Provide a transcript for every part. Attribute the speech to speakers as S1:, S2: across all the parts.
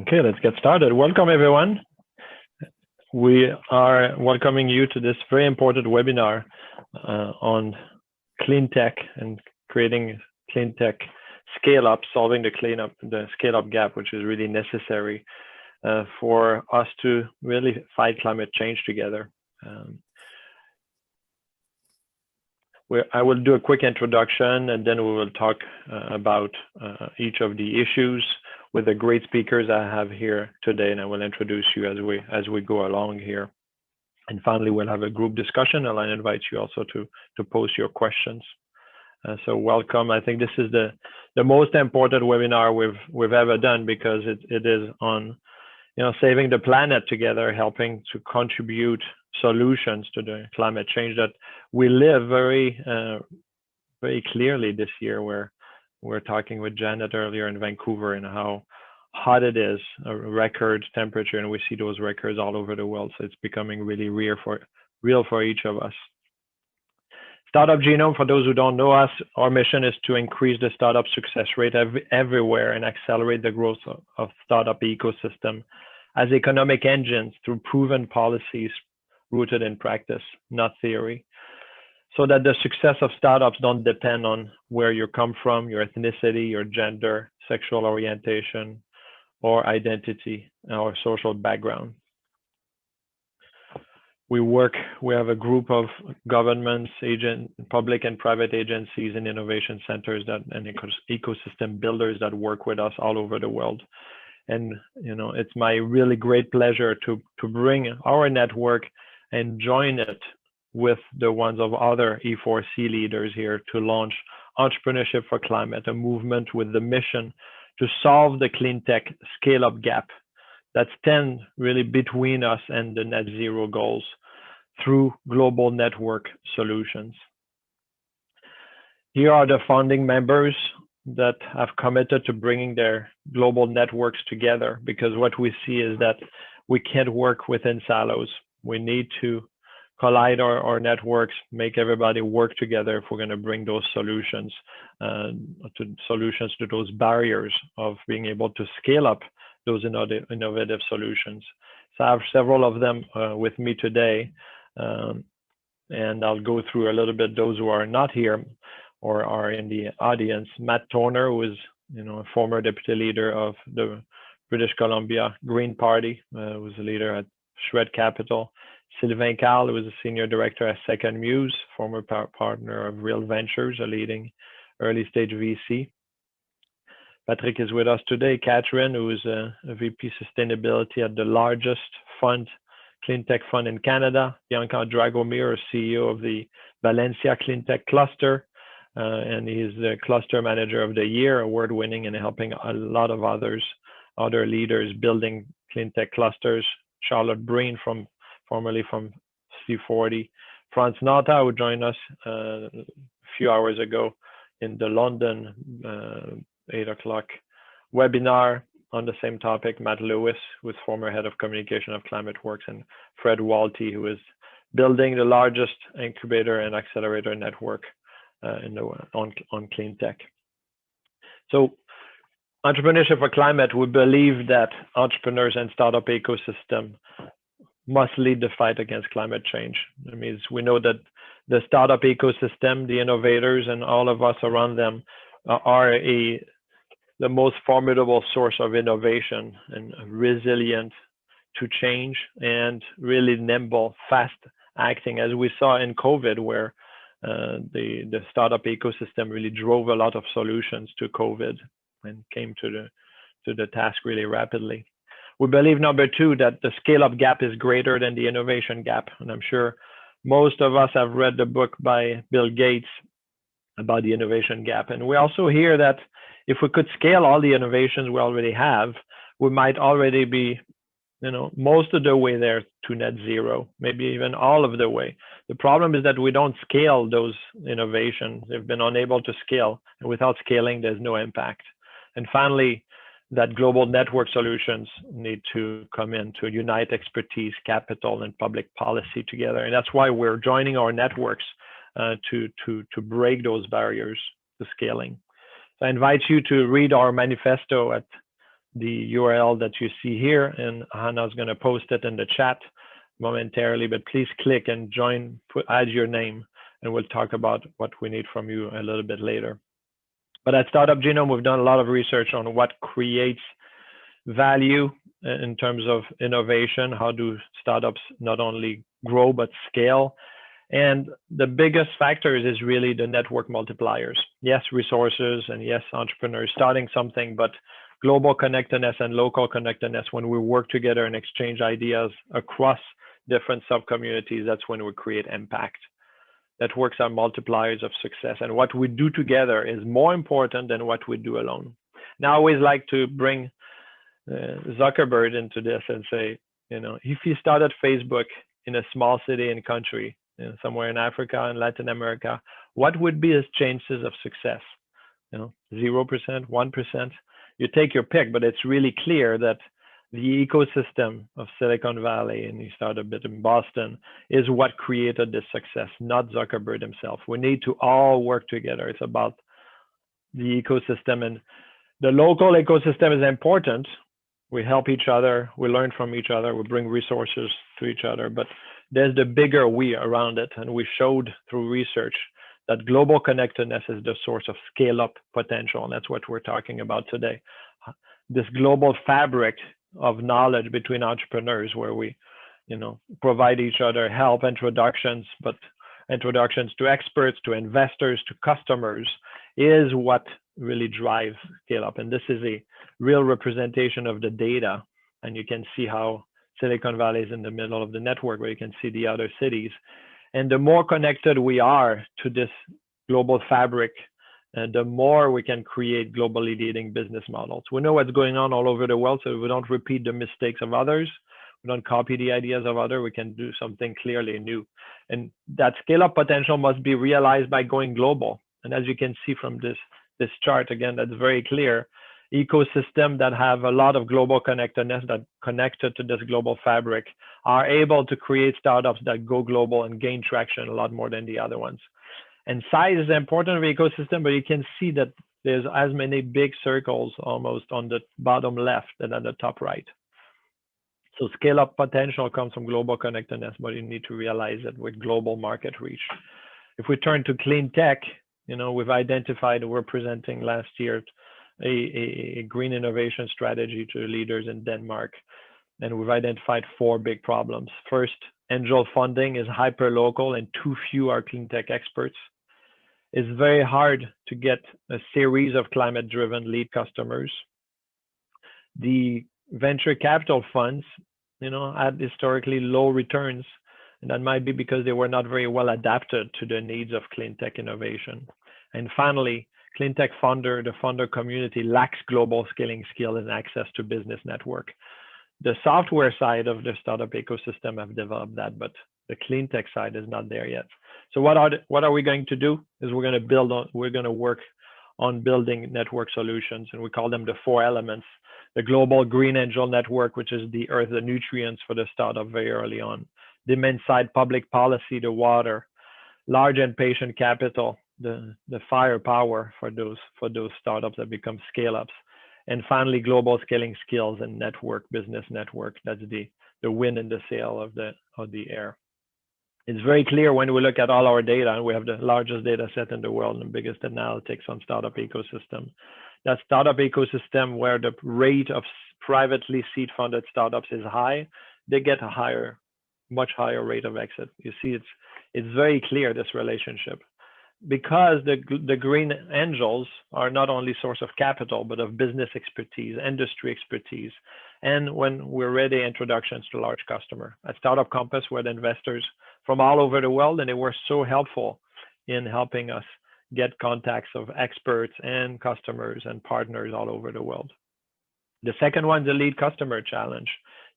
S1: Okay, let's get started. Welcome, everyone. We are welcoming you to this very important webinar on clean tech and creating Cleantech Scaleup, solving the scale-up gap, which is really necessary for us to really fight climate change together. I will do a quick introduction, and then we will talk about each of the issues with the great speakers I have here today, and I will introduce you as we go along here. And finally, we'll have a group discussion, and I'll invite you also to post your questions. So welcome. I think this is the most important webinar we've ever done, because it is on saving the planet together, helping to contribute solutions to the climate change that we live very clearly this year, where we're talking with Janette earlier in Vancouver and how hot it is, a record temperature, and we see those records all over the world. So it's becoming really real for each of us. Startup Genome, for those who don't know us, our mission is to increase the startup success rate everywhere and accelerate the growth of startup ecosystem as economic engines through proven policies rooted in practice, not theory, so that the success of startups don't depend on where you come from, your ethnicity, your gender, sexual orientation, or identity, or social background. We have a group of governments, public and private agencies and innovation centers and ecosystem builders that work with us all over the world. And it's my really great pleasure to bring our network and join it with the ones of other E4C leaders here to launch Entrepreneurship for Climate, a movement with the mission to solve the clean tech scale-up gap that stands really between us and the net zero goals through global network solutions. Here are the founding members that have committed to bringing their global networks together, because what we see is that we can't work within silos. We need to collide our networks, make everybody work together if we're going to bring those solutions to those barriers of being able to scale up those innovative solutions. So I have several of them with me today, and I'll go through a little bit those who are not here or are in the audience. Matt Toner, who is a former deputy leader of the British Columbia Green Party, was a leader at Shred Capital. Sylvain Carl, who is a senior director at Second Muse, former partner of Real Ventures, a leading early stage VC. Patrick is with us today. Catherine, who is a VP Sustainability at the largest fund, clean tech fund in Canada. Bianca Dragomir, CEO of the Valencia Clean Tech Cluster, and he's the Cluster Manager of the Year, award-winning, and helping a lot of other leaders building clean tech clusters. Charlotte Breen, formerly from C40. Franz Nata, who joined us a few hours ago in the London 8 o'clock webinar on the same topic. Matt Lewis, who is former head of communication of ClimateWorks, and Fred Walty, who is building the largest incubator and accelerator network on clean tech. So Entrepreneurship for Climate, we believe that entrepreneurs and startup ecosystem must lead the fight against climate change. That means we know that the startup ecosystem, the innovators, and all of us around them are the most formidable source of innovation and resilient to change and really nimble, fast acting, as we saw in COVID, where the startup ecosystem really drove a lot of solutions to COVID and came to the task really rapidly. We believe, number two, that the scale-up gap is greater than the innovation gap. And I'm sure most of us have read the book by Bill Gates about the innovation gap. And we also hear that if we could scale all the innovations we already have, we might already be, most of the way there to net zero, maybe even all of the way. The problem is that we don't scale those innovations. They've been unable to scale, and without scaling, there's no impact. And finally, that global network solutions need to come in to unite expertise, capital, and public policy together. And that's why we're joining our networks to break those barriers to scaling. So I invite you to read our manifesto at the URL that you see here, and Hannah's going to post it in the chat momentarily, but please click and join, add your name, and we'll talk about what we need from you a little bit later. But at Startup Genome, we've done a lot of research on what creates value in terms of innovation. How do startups not only grow, but scale? And the biggest factors is really the network multipliers. Yes, resources, and yes, entrepreneurs starting something, but global connectedness and local connectedness, when we work together and exchange ideas across different sub-communities, that's when we create impact. Networks are multipliers of success, and what we do together is more important than what we do alone. Now, I always like to bring Zuckerberg into this and say, you know, if he started Facebook in a small city and country, you know, somewhere in Africa and Latin America, what would be his chances of success? You know, 0%, 1%. You take your pick, but it's really clear that the ecosystem of Silicon Valley, and you start a bit in Boston, is what created this success, not Zuckerberg himself. We need to all work together. It's about the ecosystem, and the local ecosystem is important. We help each other, we learn from each other, we bring resources to each other, but there's the bigger we around it. And we showed through research that global connectedness is the source of scale-up potential. And that's what we're talking about today. This global fabric of knowledge between entrepreneurs, where we, you know, provide each other help, introductions, but introductions to experts, to investors, to customers, is what really drives scale-up. And this is a real representation of the data. And you can see how Silicon Valley is in the middle of the network, where you can see the other cities. And the more connected we are to this global fabric, the more we can create globally leading business models. We know what's going on all over the world, so we don't repeat the mistakes of others. We don't copy the ideas of others. We can do something clearly new. And that scale-up potential must be realized by going global. And as you can see from this chart, again, that's very clear. Ecosystem that have a lot of global connectedness, that connected to this global fabric, are able to create startups that go global and gain traction a lot more than the other ones. And size is important of the ecosystem, but you can see that there's as many big circles almost on the bottom left than at the top right. So scale up potential comes from global connectedness, but you need to realize it with global market reach. If we turn to clean tech, you know, we've identified, we're presenting last year a green innovation strategy to leaders in Denmark. And we've identified 4 big problems. First, angel funding is hyper local and too few are clean tech experts. It's very hard to get a series of climate driven lead customers. The venture capital funds, you know, had historically low returns, and that might be because they were not very well adapted to the needs of clean tech innovation. And finally, clean tech the funder community lacks global scaling skills and access to business network. The software side of the startup ecosystem have developed that, but the clean tech side is not there yet. So what are we going to do? Is we're going to work on building network solutions, and we call them the 4 elements. The global green angel network, which is the earth, the nutrients for the startup very early on. Demand side public policy, the water. Large and patient capital, the firepower for those startups that become scale-ups. And finally, global scaling skills and business network. That's the wind in the sail of the air. It's very clear when we look at all our data, and we have the largest data set in the world and the biggest analytics on startup ecosystem. That startup ecosystem where the rate of privately seed funded startups is high, they get a much higher rate of exit. You see, it's very clear, this relationship. Because the green angels are not only source of capital, but of business expertise, industry expertise, and when we're ready, introductions to large customer. At Startup Compass, we're the investors from all over the world, and they were so helpful in helping us get contacts of experts and customers and partners all over the world. The second one is the lead customer challenge.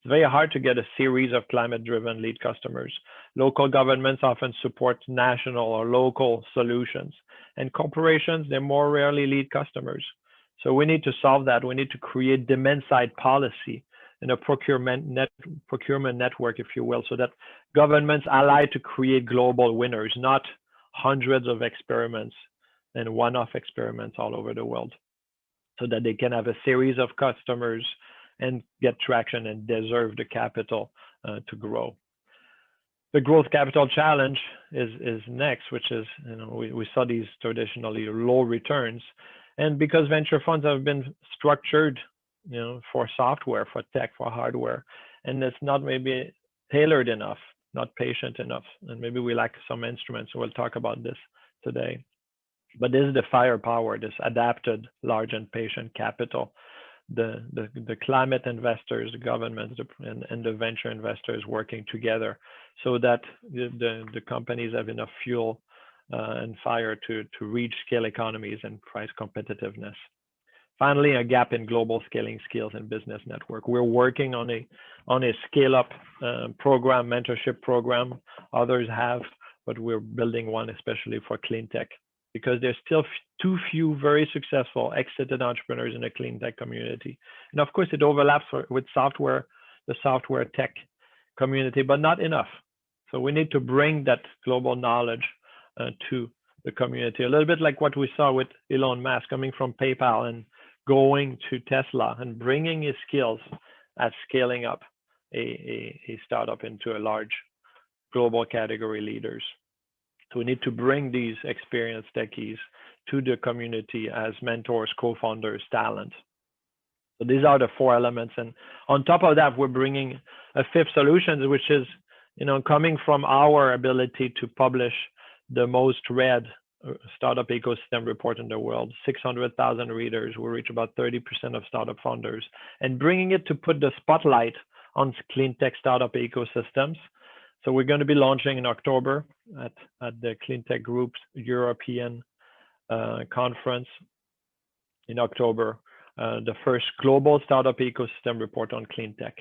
S1: It's very hard to get a series of climate-driven lead customers. Local governments often support national or local solutions, and corporations, they're more rarely lead customers. So we need to solve that. We need to create demand-side policy and a procurement network, if you will, so that governments ally to create global winners, not hundreds of experiments and one-off experiments all over the world. so that they can have a series of customers and get traction and deserve the capital to grow. The growth capital challenge is next, which is, we saw these traditionally low returns. And because venture funds have been structured, for software, for tech, for hardware, and it's not maybe tailored enough, not patient enough, and maybe we lack some instruments. So we'll talk about this today. But this is the firepower, this adapted, large and patient capital. The climate investors, the governments, and the venture investors working together, so that the companies have enough fuel and fire to reach scale economies and price competitiveness. Finally, a gap in global scaling skills and business network. We're working on a scale-up program, mentorship program. Others have, but we're building one especially for Cleantech, because there's still too few very successful exited entrepreneurs in the Cleantech community. And of course, it overlaps with software, the software tech community, but not enough. So we need to bring that global knowledge to the community, a little bit like what we saw with Elon Musk coming from PayPal and going to Tesla and bringing his skills at scaling up a startup into a large global category leaders. So we need to bring these experienced techies to the community as mentors, co-founders, talent. So these are the 4 elements. And on top of that, we're bringing a 5th solution, which is, coming from our ability to publish the most read startup ecosystem report in the world, 600,000 readers. We reach about 30% of startup founders, and bringing it to put the spotlight on Cleantech startup ecosystems. So we're going to be launching in October at the Cleantech Group's European conference in October, the first global startup ecosystem report on Cleantech,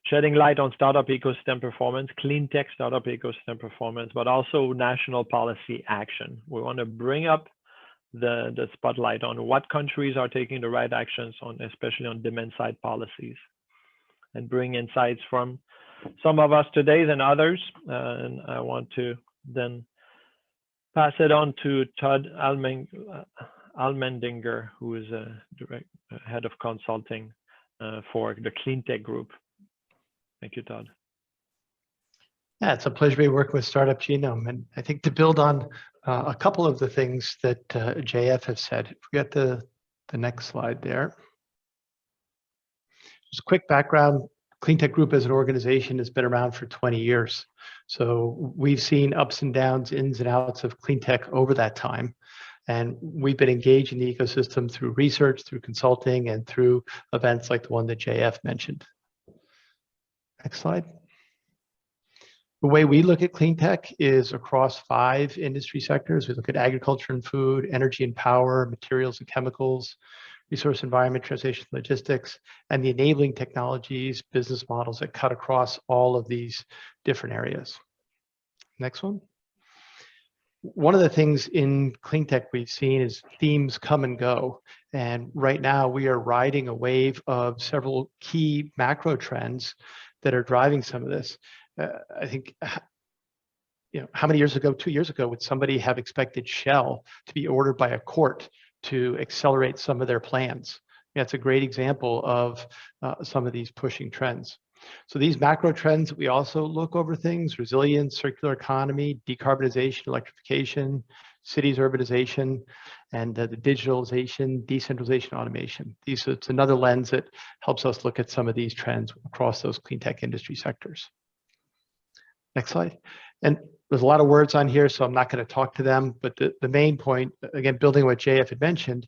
S1: shedding light on startup ecosystem performance, Cleantech startup ecosystem performance, but also national policy action. We want to bring up the spotlight on what countries are taking the right actions on, especially on demand side policies, and bring insights from some of us today and others. And I want to then pass it on to Todd Allmendinger, who is a head of consulting for the Cleantech Group. Thank you, Todd.
S2: Yeah, it's a pleasure to be working with Startup Genome. And I think to build on a couple of the things that JF has said, if we get the next slide there. Just a quick background. Cleantech Group as an organization has been around for 20 years. So we've seen ups and downs, ins and outs of Cleantech over that time. And we've been engaged in the ecosystem through research, through consulting, and through events like the one that JF mentioned. Next slide. The way we look at Cleantech is across 5 industry sectors. We look at agriculture and food, energy and power, materials and chemicals, resource environment, transportation, logistics, and the enabling technologies, business models that cut across all of these different areas. Next one. One of the things in Cleantech we've seen is themes come and go. And right now we are riding a wave of several key macro trends that are driving some of this. I think, how many years ago, 2 years ago, would somebody have expected Shell to be ordered by a court to accelerate some of their plans? That's a great example of some of these pushing trends. So these macro trends, we also look over things: resilience, circular economy, decarbonization, electrification, cities urbanization, and the digitalization, decentralization, automation. It's another lens that helps us look at some of these trends across those clean tech industry sectors. Next slide. And there's a lot of words on here, so I'm not going to talk to them, but the main point, again, building on what JF had mentioned,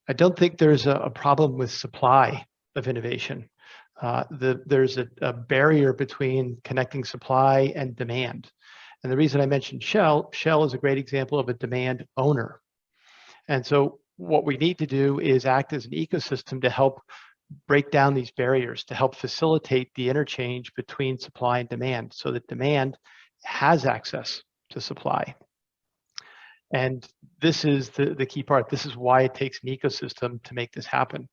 S2: I don't think there's a problem with supply of innovation. There's a barrier between connecting supply and demand. And the reason I mentioned Shell is a great example of a demand owner. And so what we need to do is act as an ecosystem to help break down these barriers, to help facilitate the interchange between supply and demand, so that demand has access to supply. And this is the key part. This is why it takes an ecosystem to make this happen.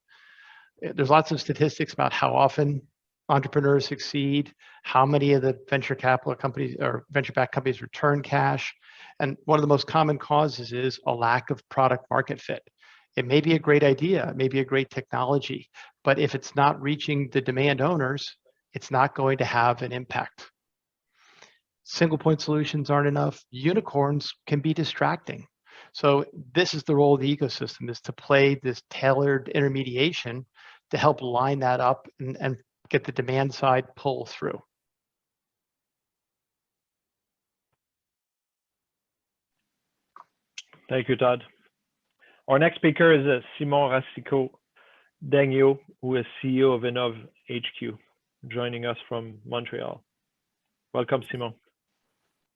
S2: There's lots of statistics about how often entrepreneurs succeed, how many of the venture capital companies or venture-backed companies return cash. And one of the most common causes is a lack of product market fit. It may be a great idea, it may be a great technology, but if it's not reaching the demand owners, it's not going to have an impact. Single point solutions aren't enough. Unicorns can be distracting. So this is the role of the ecosystem, is to play this tailored intermediation to help line that up and get the demand side pull through.
S1: Thank you, Todd. Our next speaker is Simon Racicot-Daignault, who is CEO of InnovHQ, joining us from Montreal. Welcome, Simon.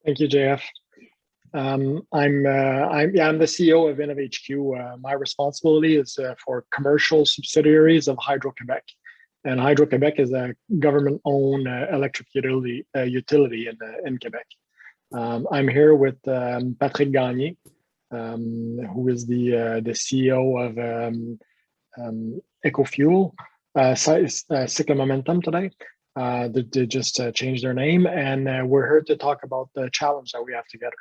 S3: Thank you, JF. I'm the CEO of InnovHQ. My responsibility is for commercial subsidiaries of Hydro-Québec, and Hydro-Québec is a government-owned electric utility in Quebec. I'm here with Patrick Gagné, who is the CEO of EcoFuel, Cyclo Momentum today. They just changed their name, and we're here to talk about the challenge that we have together.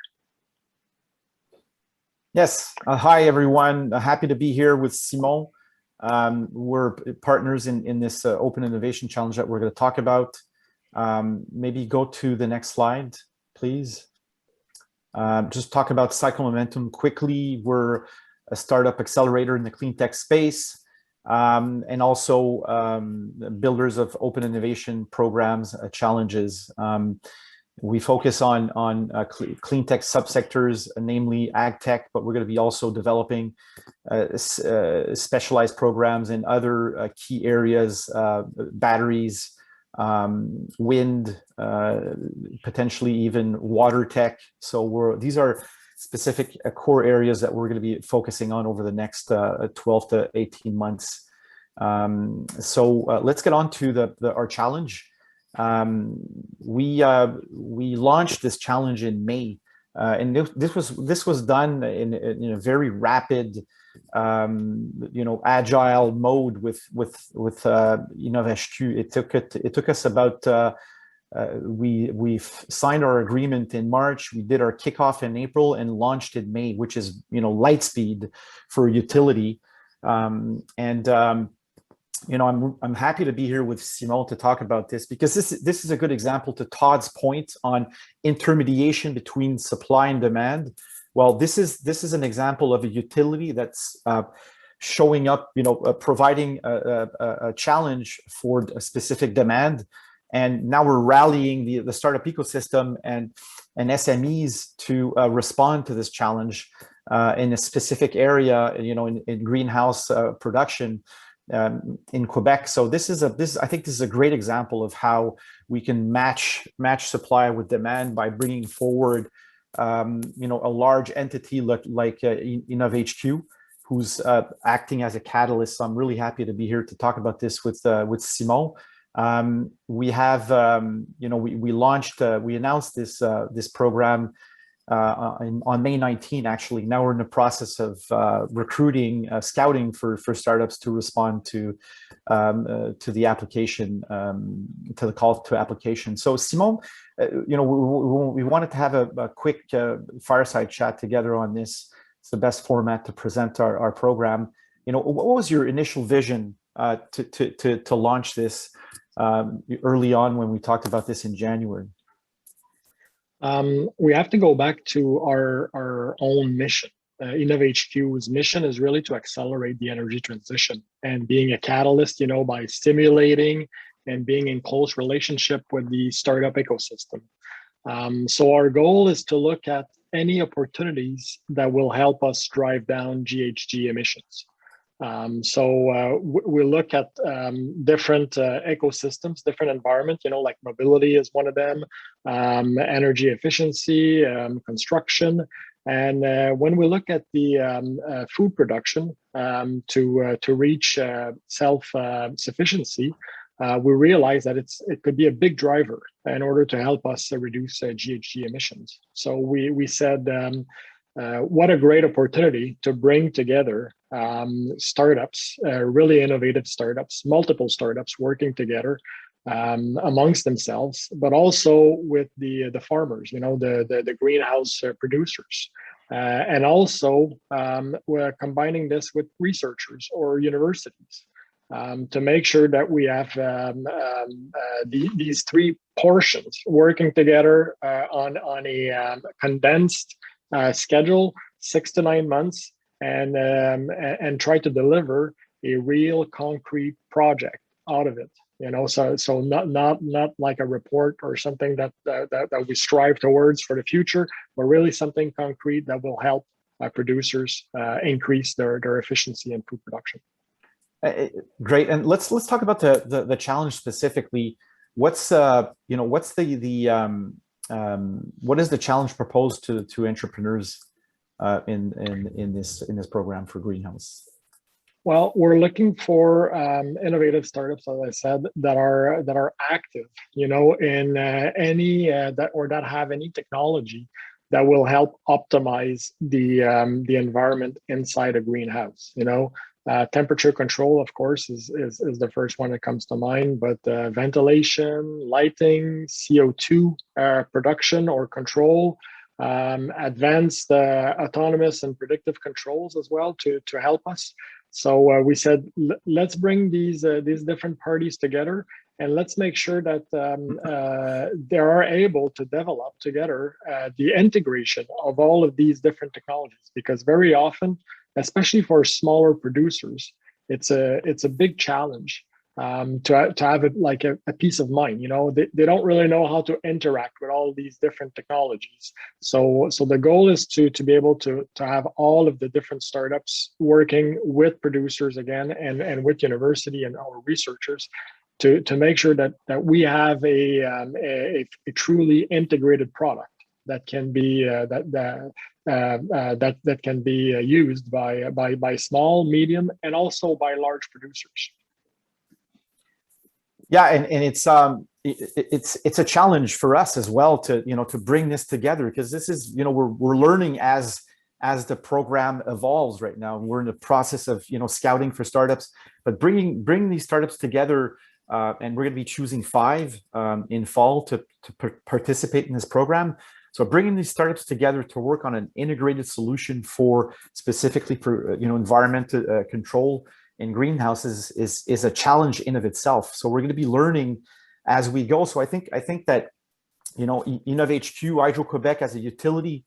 S4: Yes. Hi, everyone. Happy to be here with Simon. We're partners in this Open Innovation Challenge that we're going to talk about. Maybe go to the next slide, please. Just talk about Cyclo Momentum quickly. We're a startup accelerator in the clean tech space, and also builders of open innovation programs, challenges. We focus on clean tech subsectors, namely ag tech, but we're going to be also developing specialized programs in other key areas, batteries, wind, potentially even water tech. So these are specific core areas that we're going to be focusing on over the next 12 to 18 months. So let's get on to our challenge. We launched this challenge in May, and this was done in a very rapid, agile mode with InnovHQ. It took us about we signed our agreement in March. We did our kickoff in April and launched in May, which is light speed for utility. I'm happy to be here with Simon to talk about this, because this is a good example, to Todd's point on intermediation between supply and demand. Well, this is an example of a utility that's showing up, providing a challenge for a specific demand, and now we're rallying the startup ecosystem and SMEs to respond to this challenge in a specific area, in greenhouse production. In Quebec. So I think this is a great example of how we can match supply with demand by bringing forward a large entity like InnovHQ, who's acting as a catalyst. So I'm really happy to be here to talk about this with Simon. We have we announced this program on May 19, actually. Now we're in the process of recruiting, scouting for startups to respond to the application, to the call to application. So Simon, we wanted to have a quick fireside chat together on this. It's the best format to present our program. What was your initial vision to launch this early on when we talked about this in January?
S3: We have to go back to our own mission. InnovHQ's mission is really to accelerate the energy transition and being a catalyst, by stimulating and being in close relationship with the startup ecosystem. So our goal is to look at any opportunities that will help us drive down GHG emissions. We look at different ecosystems, different environments, like mobility is one of them, energy efficiency, construction. And when we look at the food production to reach self-sufficiency, we realize that it could be a big driver in order to help us reduce GHG emissions. So we said, what a great opportunity to bring together startups, really innovative startups, multiple startups working together amongst themselves, but also with the farmers, the greenhouse producers. And also, we're combining this with researchers or universities to make sure that we have these three portions working together on a condensed schedule, 6 to 9 months, and try to deliver a real concrete project out of it. So not like a report or something that we strive towards for the future, but really something concrete that will help producers increase their efficiency in food production.
S4: Great, and let's talk about the challenge specifically. What's what is the challenge proposed to entrepreneurs in this program for greenhouse?
S3: Well, we're looking for innovative startups, as I said, that are active, in any that have any technology that will help optimize the environment inside a greenhouse. Temperature control, of course, is the first one that comes to mind, but ventilation, lighting, CO2 production or control, advanced autonomous and predictive controls as well to help us. So we said, let's bring these different parties together, and let's make sure that they are able to develop together the integration of all of these different technologies. Because very often, especially for smaller producers, it's a big challenge to have it like a peace of mind. They don't really know how to interact with all these different technologies. So the goal is to be able to have all of the different startups working with producers again, and with university and our researchers to make sure that we have a truly integrated product that can be that can be used by small, medium, and also by large producers.
S4: Yeah, and it's a challenge for us as well to bring this together, because this is we're learning as the program evolves right now. We're in the process of scouting for startups, but bringing these startups together, and we're going to be choosing 5 in fall to participate in this program. So bringing these startups together to work on an integrated solution specifically for environmental control in greenhouses is a challenge in of itself. So we're going to be learning as we go. So I think that InnovHQ, Hydro-Quebec as a utility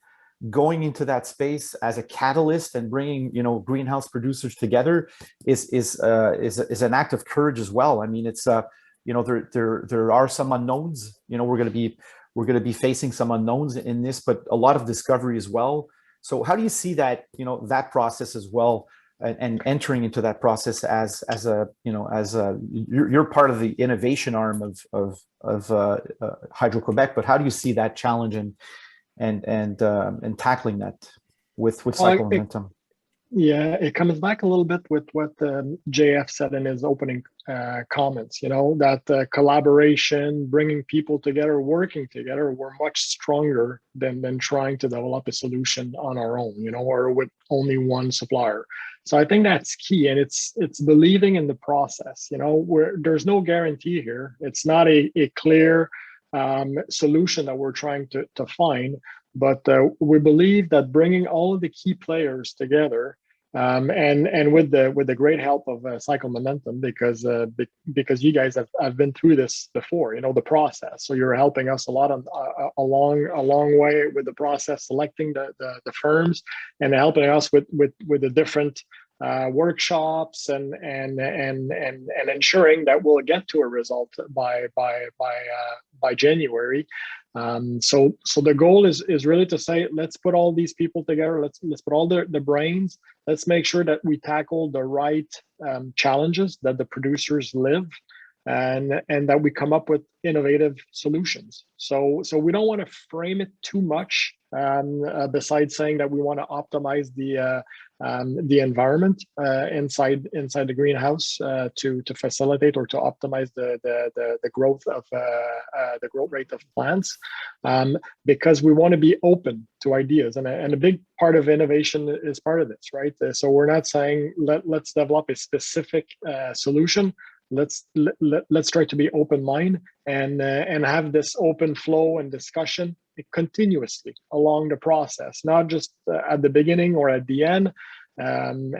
S4: going into that space as a catalyst and bringing greenhouse producers together is an act of courage as well. I mean, it's there are some unknowns. We're going to be facing some unknowns in this, but a lot of discovery as well. So how do you see that that process as well? And entering into that process as you're part of the innovation arm of Hydro-Quebec, but how do you see that challenge and tackling that with Cycle Momentum?
S3: Yeah, it comes back a little bit with what JF said in his opening comments, that collaboration, bringing people together, working together, we're much stronger than trying to develop a solution on our own, or with only one supplier. So I think that's key, and it's believing in the process, where there's no guarantee here. It's not a clear solution that we're trying to find, but we believe that bringing all of the key players together, and with the great help of Cycle Momentum, because you guys have been through this before, the process. So you're helping us a lot a long way with the process, selecting the firms, and helping us with the different workshops and ensuring that we'll get to a result by January. So the goal is really to say, let's put all these people together. Let's put all the brains. Let's make sure that we tackle the right challenges that the producers live, and that we come up with innovative solutions. So we don't want to frame it too much, besides saying that we want to optimize the environment inside the greenhouse to facilitate or to optimize the growth of the growth rate of plants, because we want to be open to ideas, and a big part of innovation is part of this, right? So we're not saying let's develop a specific solution. let's try to be open mind and have this open flow and discussion continuously along the process, not just at the beginning or at the end. And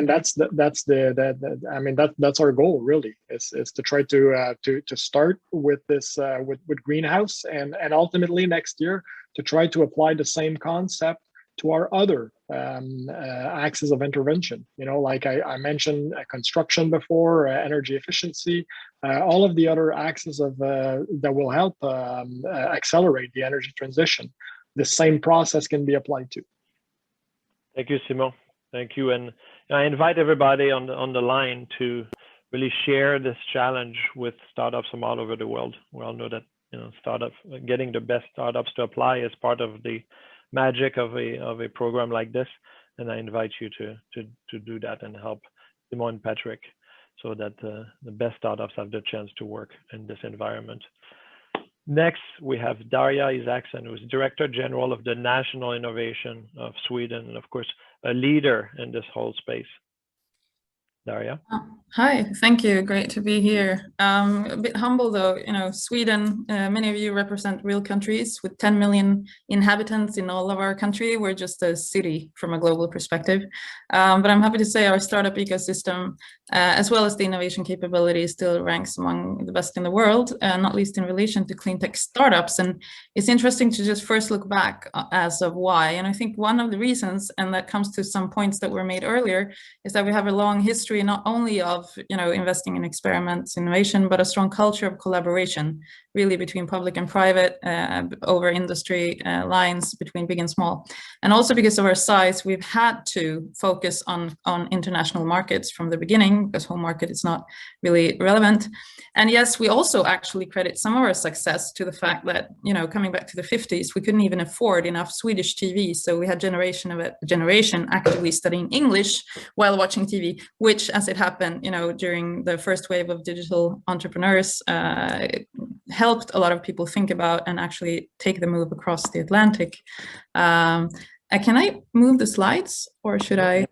S3: that's I mean, that's our goal really, is to try to start with this with greenhouse, and ultimately next year to try to apply the same concept to our other axes of intervention. You know, like I mentioned construction before, energy efficiency, all of the other axes of that will help accelerate the energy transition. The same process can be applied to.
S1: Thank you, Simon. Thank you, and I invite everybody on the line to really share this challenge with startups from all over the world. We all know that, you know, getting the best startups to apply is part of the magic of a program like this, and I invite you to do that and help Simon and Patrick, so that the best startups have the chance to work in this environment. Next, we have Darja Isaksson, who is Director General of the National Innovation of Sweden, and of course, a leader in this whole space. Darja.
S5: Hi, thank you. Great to be here. A bit humble though, you know, Sweden, many of you represent real countries with 10 million inhabitants in all of our country. We're just a city from a global perspective. But I'm happy to say our startup ecosystem, as well as the innovation capability, still ranks among the best in the world, not least in relation to clean tech startups. And it's interesting to just first look back as of why. And I think one of the reasons, and that comes to some points that were made earlier, is that we have a long history not only of, you know, investing in experiments, innovation, but a strong culture of collaboration, really between public and private, over industry lines, between big and small. And also because of our size, we've had to focus on international markets from the beginning, because home market is not really relevant. And yes, we also actually credit some of our success to the fact that, you know, coming back to the 50s, we couldn't even afford enough Swedish TV. So we had generation actively studying English while watching TV, which, as it happened, you know, during the first wave of digital entrepreneurs, helped a lot of people think about and actually take the move across the Atlantic. Can I move the slides, or should I?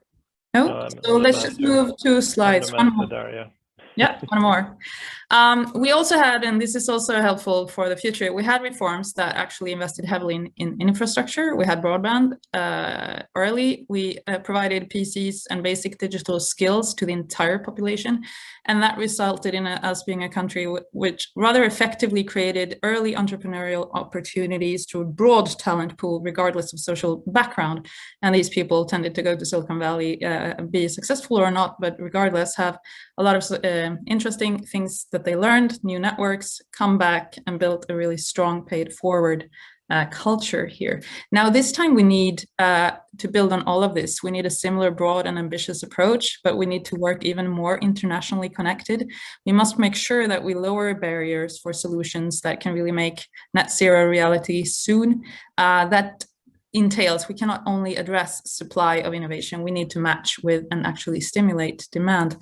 S5: No? So let's just move 2 slides. One more. Yeah, one more. We also had, and this is also helpful for the future, we had reforms that actually invested heavily in infrastructure. We had broadband early. We provided PCs and basic digital skills to the entire population. And that resulted in us being a country which rather effectively created early entrepreneurial opportunities to a broad talent pool, regardless of social background. And these people tended to go to Silicon Valley, be successful or not, but regardless, have a lot of interesting things that they learned, new networks, come back and built a really strong paid forward culture here. Now, this time we need to build on all of this. We need a similar broad and ambitious approach, but we need to work even more internationally connected. We must make sure that we lower barriers for solutions that can really make net zero reality soon. That entails we cannot only address supply of innovation, we need to match with and actually stimulate demand.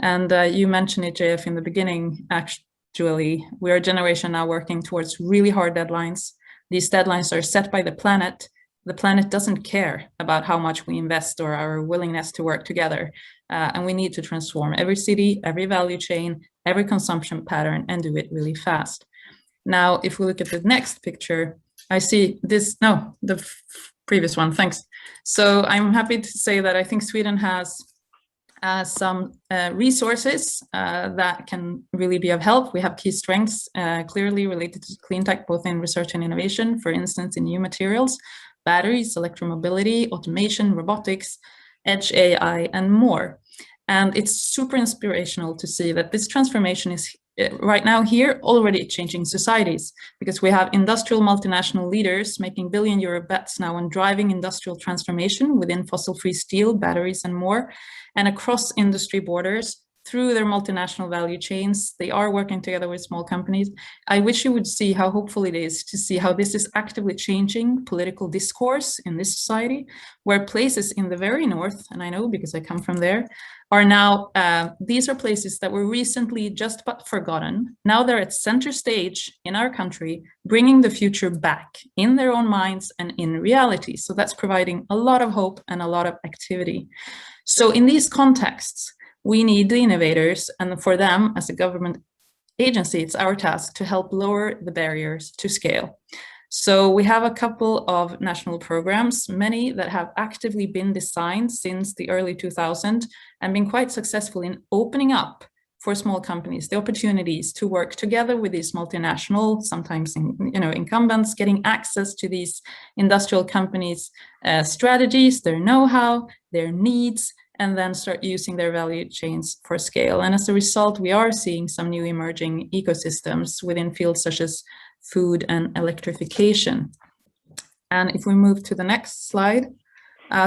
S5: And you mentioned it, JF, in the beginning. Actually, we're a generation now working towards really hard deadlines. These deadlines are set by the planet. The planet doesn't care about how much we invest or our willingness to work together. And we need to transform every city, every value chain, every consumption pattern, and do it really fast. Now, if we look at the next picture, I see this, no, the previous one, thanks. So I'm happy to say that I think Sweden has some resources that can really be of help. We have key strengths clearly related to clean tech, both in research and innovation, for instance, in new materials, batteries, electromobility, automation, robotics, edge AI, and more. And it's super inspirational to see that this transformation is right now here already changing societies, because we have industrial multinational leaders making billion-euro bets now on driving industrial transformation within fossil-free steel, batteries, and more. And across industry borders, through their multinational value chains, they are working together with small companies. I wish you would see how hopeful it is to see how this is actively changing political discourse in this society, where places in the very north, and I know because I come from there, are now, these are places that were recently just but forgotten. Now they're at center stage in our country, bringing the future back in their own minds and in reality. So that's providing a lot of hope and a lot of activity. So in these contexts, We need the innovators, and for them, as a government agency, it's our task to help lower the barriers to scale. So we have a couple of national programs, many that have actively been designed since the early 2000s and been quite successful in opening up for small companies the opportunities to work together with these multinational, sometimes incumbents, getting access to these industrial companies' strategies, their know-how, their needs, and then start using their value chains for scale. And as a result, we are seeing some new emerging ecosystems within fields such as food and electrification. And if we move to the next slide,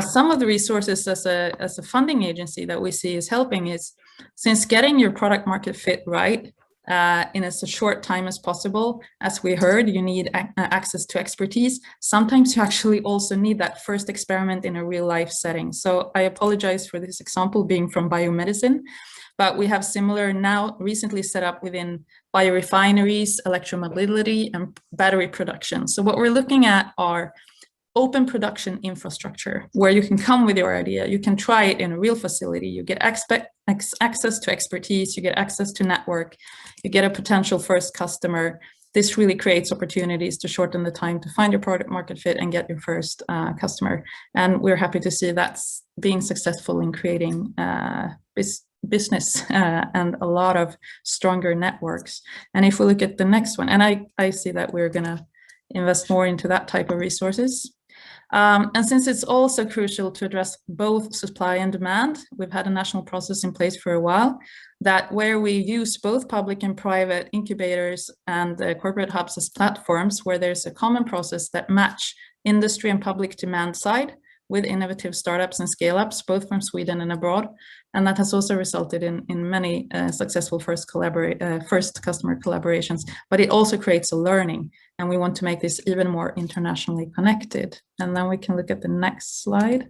S5: some of the resources as a funding agency that we see is helping is, since getting your product market fit right in as a short time as possible, as we heard, you need access to expertise. Sometimes you actually also need that first experiment in a real life setting. So I apologize for this example being from biomedicine, but we have similar now recently set up within biorefineries, electromobility, and battery production. So what we're looking at are open production infrastructure where you can come with your idea, you can try it in a real facility, you get access to expertise, you get access to network, you get a potential first customer. This really creates opportunities to shorten the time to find your product market fit and get your first customer. And we're happy to see that's being successful in creating business and a lot of stronger networks. And if we look at the next one, and I see that we're gonna invest more into that type of resources. And since it's also crucial to address both supply and demand, we've had a national process in place for a while that where we use both public and private incubators and corporate hubs as platforms where there's a common process that match industry and public demand side with innovative startups and scale-ups, both from Sweden and abroad. And that has also resulted in many successful first customer collaborations, but it also creates a learning. And we want to make this even more internationally connected. And then we can look at the next slide.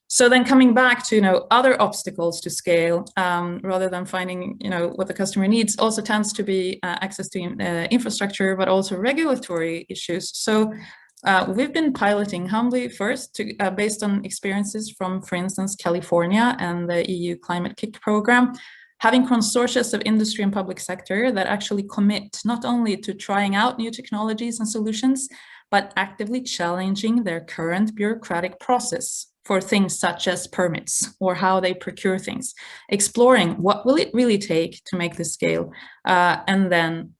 S5: So then coming back to, other obstacles to scale, rather than finding, what the customer needs, also tends to be access to infrastructure, but also regulatory issues. So we've been piloting humbly first based on experiences from, for instance, California and the EU Climate Kick program, having consortia of industry and public sector that actually commit not only to trying out new technologies and solutions, but actively challenging their current bureaucratic process for things such as permits or how they procure things, exploring what will it really take to make this scale, and then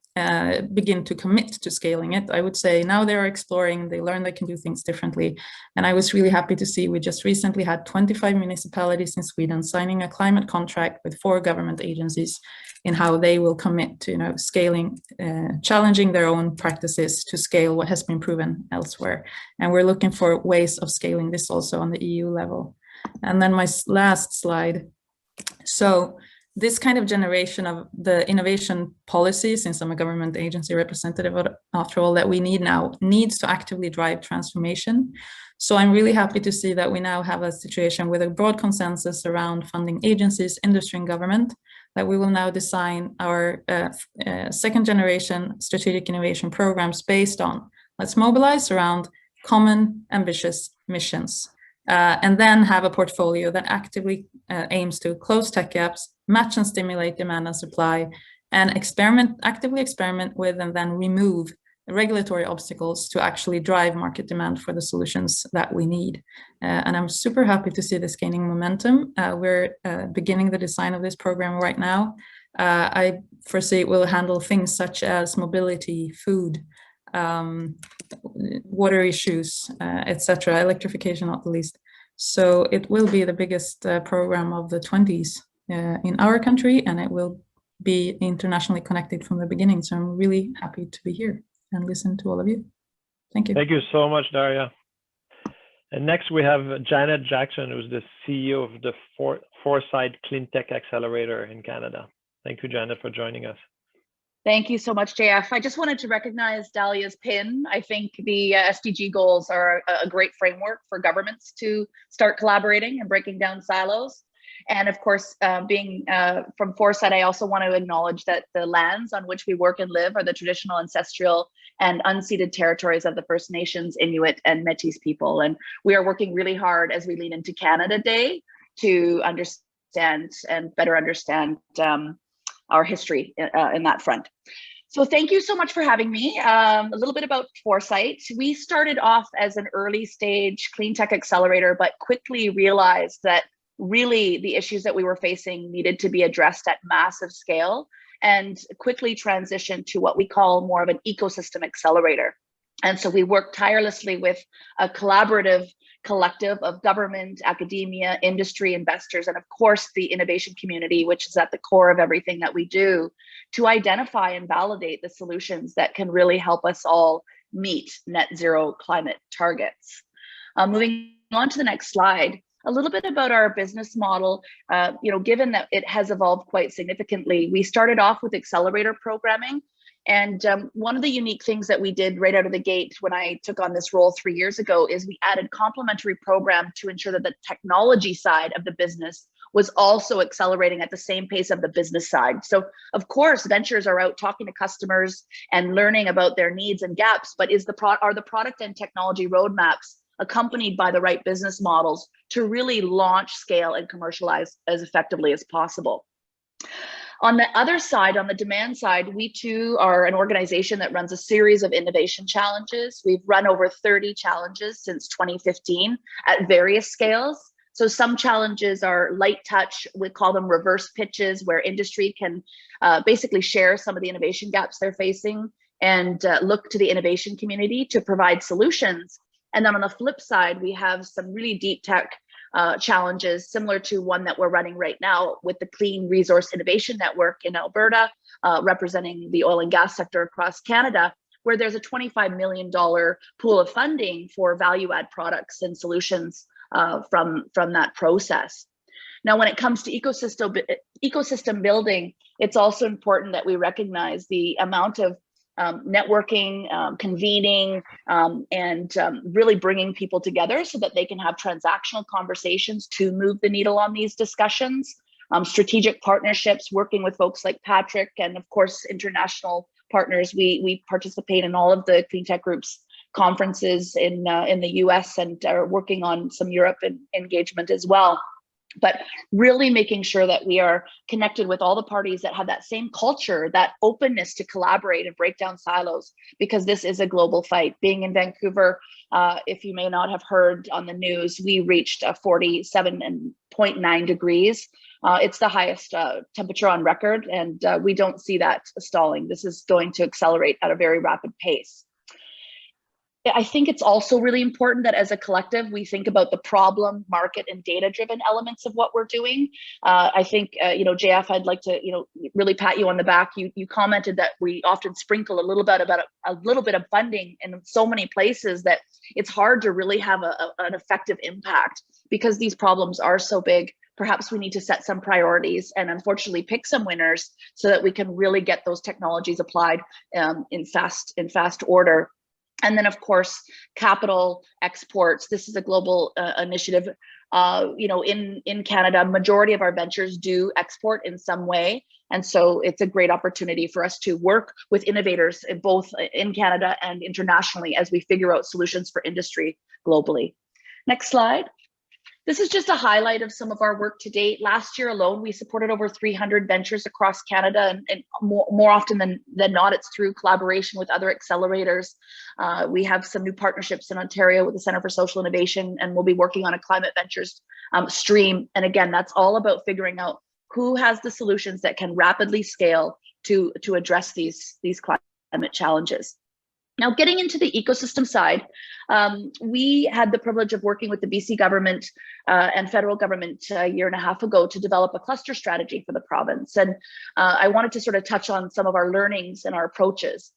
S5: begin to commit to scaling it. I would say now they're exploring, they learn they can do things differently. And I was really happy to see we just recently had 25 municipalities in Sweden signing a climate contract with 4 government agencies in how they will commit to scaling, challenging their own practices to scale what has been proven elsewhere. And we're looking for ways of scaling this also on the EU level. And then my last slide. So this kind of generation of the innovation policy, since I'm a government agency representative after all, that we need now needs to actively drive transformation. So I'm really happy to see that we now have a situation with a broad consensus around funding agencies, industry and government, that we will now design our second generation strategic innovation programs based on, let's mobilize around common ambitious missions. And then have a portfolio that actively aims to close tech gaps, match and stimulate demand and supply, and actively experiment with and then remove regulatory obstacles to actually drive market demand for the solutions that we need. And I'm super happy to see this gaining momentum. We're beginning the design of this program right now. I foresee it will handle things such as mobility, food, water issues, etc., electrification not the least. So it will be the biggest program of the 20s in our country, and it will be internationally connected from the beginning. So I'm really happy to be here and listen to all of you. Thank you.
S1: Thank you so much, Darja. And next we have Janette Jackson, who's the CEO of the Foresight Cleantech Accelerator in Canada. Thank you, Janette, for joining us.
S6: Thank you so much, JF. I just wanted to recognize Dahlia's pin. I think the SDG goals are a great framework for governments to start collaborating and breaking down silos. And of course, being from Foresight, I also want to acknowledge that the lands on which we work and live are the traditional, ancestral, and unceded territories of the First Nations, Inuit, and Métis people. And we are working really hard as we lean into Canada Day to understand and better understand our history in that front. So thank you so much for having me. A little bit about Foresight. We started off as an early stage Cleantech Accelerator, but quickly realized that really the issues that we were facing needed to be addressed at massive scale, and quickly transitioned to what we call more of an ecosystem accelerator. And so we work tirelessly with a collaborative collective of government, academia, industry, investors, and of course the innovation community, which is at the core of everything that we do, to identify and validate the solutions that can really help us all meet net zero climate targets. Moving on to the next slide, a little bit about our business model. Given that it has evolved quite significantly, we started off with accelerator programming. And one of the unique things that we did right out of the gate when I took on this role 3 years ago is we added complementary program to ensure that the technology side of the business was also accelerating at the same pace of the business side. So of course, ventures are out talking to customers and learning about their needs and gaps, but are the product and technology roadmaps accompanied by the right business models to really launch, scale, and commercialize as effectively as possible? On the other side, on the demand side, we too are an organization that runs a series of innovation challenges. We've run over 30 challenges since 2015 at various scales. So some challenges are light touch, we call them reverse pitches, where industry can basically share some of the innovation gaps they're facing and look to the innovation community to provide solutions. And then on the flip side, we have some really deep tech challenges similar to one that we're running right now with the Clean Resource Innovation Network in Alberta, representing the oil and gas sector across Canada, where there's a $25 million pool of funding for value add products and solutions from that process. Now, when it comes to ecosystem building, it's also important that we recognize the amount of networking, convening, and really bringing people together so that they can have transactional conversations to move the needle on these discussions. Strategic partnerships, working with folks like Patrick, and of course, international partners. We participate in all of the Cleantech Group's conferences in the US and are working on some Europe engagement as well. But really making sure that we are connected with all the parties that have that same culture, that openness to collaborate and break down silos, because this is a global fight. Being in Vancouver, if you may not have heard on the news, we reached 47.9 degrees. It's the highest temperature on record, and we don't see that stalling. This is going to accelerate at a very rapid pace. I think it's also really important that as a collective, we think about the problem, market, and data-driven elements of what we're doing. I think, JF, I'd like to, really pat you on the back. You commented that we often sprinkle a little bit of funding in so many places that it's hard to really have an effective impact because these problems are so big. Perhaps we need to set some priorities and unfortunately pick some winners so that we can really get those technologies applied in fast order. And then, of course, capital exports. This is a global initiative. In Canada, majority of our ventures do export in some way. And so it's a great opportunity for us to work with innovators both in Canada and internationally as we figure out solutions for industry globally. Next slide. This is just a highlight of some of our work to date. Last year alone, we supported over 300 ventures across Canada, and more often than not, it's through collaboration with other accelerators. We have some new partnerships in Ontario with the Centre for Social Innovation, and we'll be working on a climate ventures stream. And again, that's all about figuring out who has the solutions that can rapidly scale to address these climate challenges. Now, getting into the ecosystem side, we had the privilege of working with the BC government and federal government a year and a half ago to develop a cluster strategy for the province. And I wanted to sort of touch on some of our learnings and our approaches.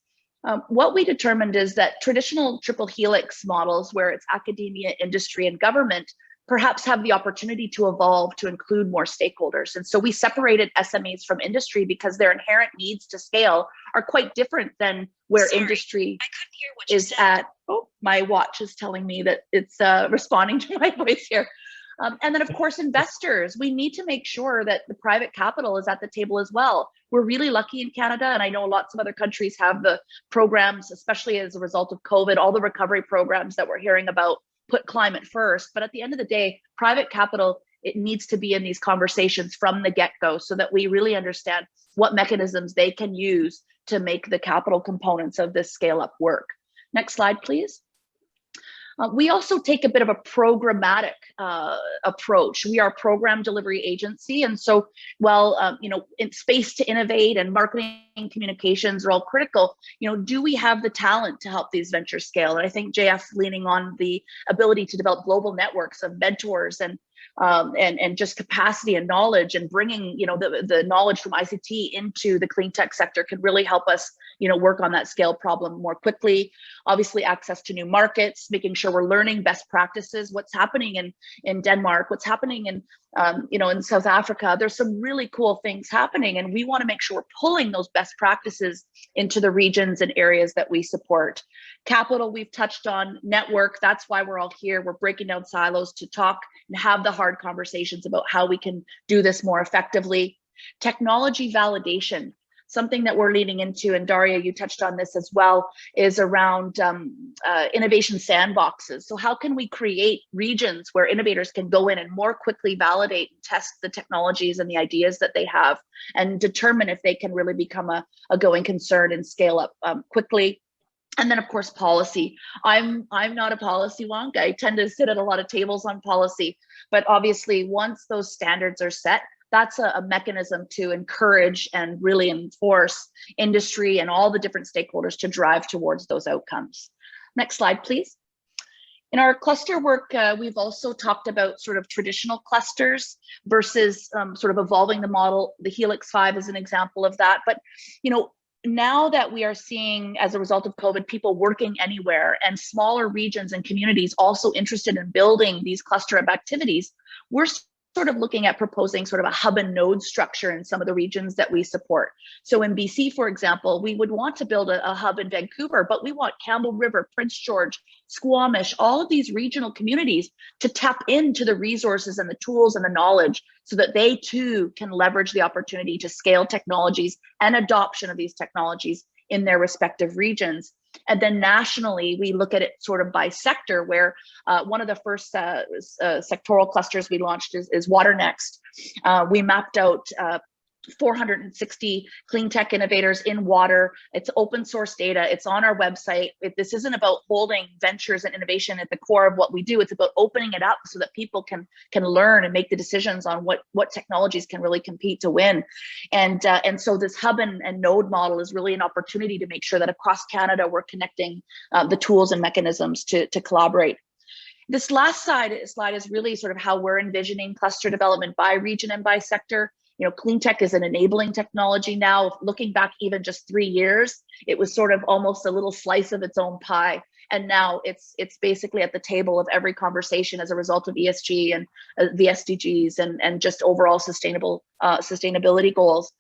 S6: What we determined is that traditional triple helix models, where it's academia, industry, and government, perhaps have the opportunity to evolve to include more stakeholders. And so we separated SMEs from industry because their inherent needs to scale are quite different than where industry is at. Oh, my watch is telling me that it's responding to my voice here. And then, of course, investors. We need to make sure that the private capital is at the table as well. We're really lucky in Canada, and I know lots of other countries have the programs, especially as a result of COVID, all the recovery programs that we're hearing about put climate first. But at the end of the day, private capital It needs to be in these conversations from the get-go so that we really understand what mechanisms they can use to make the capital components of this scale up work. Next slide, please. We also take a bit of a programmatic approach. We are a program delivery agency, and so while in space to innovate and marketing communications are all critical, do we have the talent to help these ventures scale? And I think JF leaning on the ability to develop global networks of mentors and just capacity and knowledge, and bringing the knowledge from ICT into the clean tech sector can really help us work on that scale problem more quickly. Obviously, access to new markets, making sure we're learning best practices, what's happening in Denmark, what's happening in in South Africa. There's some really cool things happening, and we want to make sure we're pulling those best practices into the regions and areas that we support. Capital, we've touched on. Network, that's why we're all here. We're breaking down silos to talk and have the hard conversations about how we can do this more effectively. Technology validation, something that we're leaning into, and Darja, you touched on this as well, is around innovation sandboxes. So how can we create regions where innovators can go in and more quickly validate and test the technologies and the ideas that they have, and determine if they can really become a going concern and scale up quickly. And then, of course, policy. I'm not a policy wonk. I tend to sit at a lot of tables on policy, but obviously once those standards are set, that's a mechanism to encourage and really enforce industry and all the different stakeholders to drive towards those outcomes. Next slide, please. In our cluster work, we've also talked about sort of traditional clusters versus sort of evolving the model. The Helix 5 is an example of that. But, now that we are seeing, as a result of COVID, people working anywhere and smaller regions and communities also interested in building these cluster of activities, we're sort of looking at proposing sort of a hub and node structure in some of the regions that we support. So in BC, for example, we would want to build a hub in Vancouver, but we want Campbell River, Prince George, Squamish, all of these regional communities to tap into the resources and the tools and the knowledge so that they too can leverage the opportunity to scale technologies and adoption of these technologies in their respective regions. And then nationally, we look at it sort of by sector, where one of the first sectoral clusters we launched is Water Next. We mapped out 460 clean tech innovators in water. It's open source data. It's on our website. This isn't about holding ventures and innovation at the core of what we do. It's about opening it up so that people can learn and make the decisions on what technologies can really compete to win. And so this hub and node model is really an opportunity to make sure that across Canada, we're connecting the tools and mechanisms to collaborate. This last slide is really sort of how we're envisioning cluster development by region and by sector. Clean tech is an enabling technology now. Looking back even just 3 years, it was sort of almost a little slice of its own pie. And now it's basically at the table of every conversation as a result of ESG and the SDGs and just overall sustainability goals.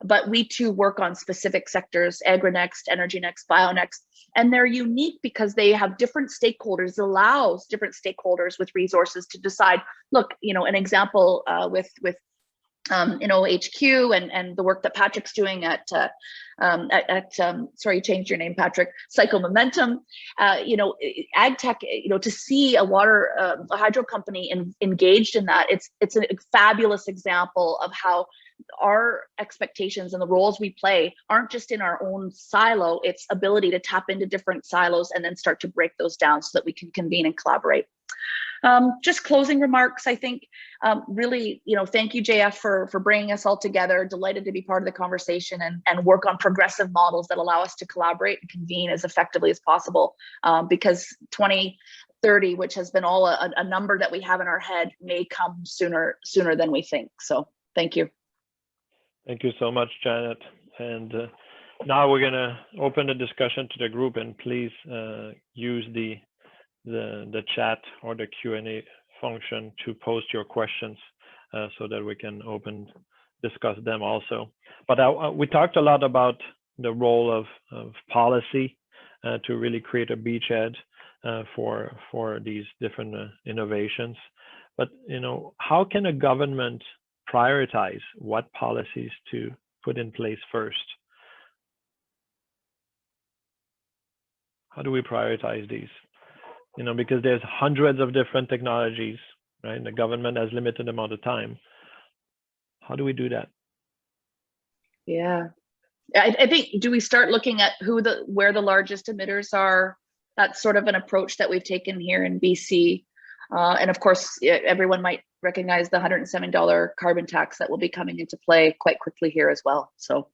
S6: But we too work on specific sectors: AgriNext, EnergyNext, BioNext, and they're unique because they have different stakeholders, allows different stakeholders with resources to decide. Look, an example with InnovHQ and the work that Patrick's doing at sorry, you changed your name, Patrick, Cycle Momentum, ag tech, to see a hydro company engaged in that, it's a fabulous example of how our expectations and the roles we play aren't just in our own silo. It's ability to tap into different silos and then start to break those down so that we can convene and collaborate. Just closing remarks, I think, really, thank you, JF, for bringing us all together. Delighted to be part of the conversation and work on progressive models that allow us to collaborate and convene as effectively as possible, because 2030, which has been all a number that we have in our head, may come sooner than we think. So thank you.
S1: Thank you so much, Janet. And now we're going to open the discussion to the group, and please use the chat or the Q&A function to post your questions so that we can discuss them also. But we talked a lot about the role of policy to really create a beachhead for these different innovations. But how can a government prioritize what policies to put in place first? How do we prioritize these? Because there's hundreds of different technologies right? And the government has limited amount of time. How do we do that?
S6: Yeah, I think, do we start looking at where the largest emitters are? That's sort of an approach that we've taken here in BC. And of course, everyone might recognize the $107 carbon tax that will be coming into play quite quickly here as well. So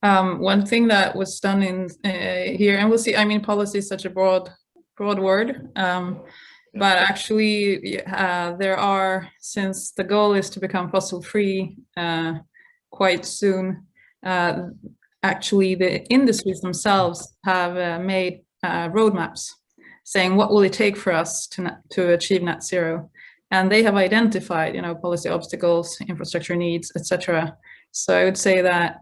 S5: one thing that was done in here, and we'll see, I mean, policy is such a broad word, but actually there are, since the goal is to become fossil free quite soon, actually the industries themselves have made roadmaps saying what will it take for us to achieve net zero, and they have identified, you know, policy obstacles, infrastructure needs, etc. So I would say that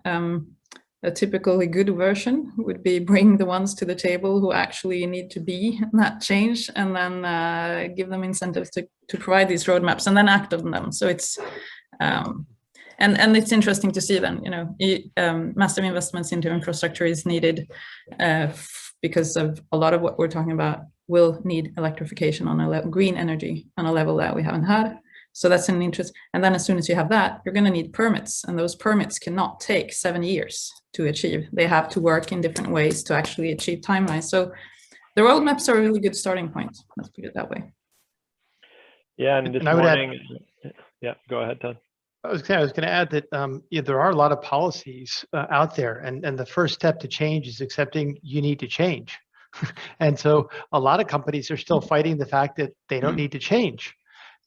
S5: a typically good version would be bring the ones to the table who actually need to be that change, and then give them incentives to provide these roadmaps and then act on them. So it's and it's interesting to see then, you know, massive investments into infrastructure is needed because of a lot of what we're talking about will need electrification on a green energy on a level that we haven't had. So that's an interest. And then as soon as you have that, you're going to need permits, and those permits cannot take 7 years to achieve. They have to work in different ways to actually achieve timelines. So the roadmaps are a really good starting point. Let's put it that way.
S1: Yeah, and this morning, yeah, go ahead, Todd.
S2: I was going to add that there are a lot of policies out there, and the first step to change is accepting you need to change. And so a lot of companies are still fighting the fact that they don't need to change.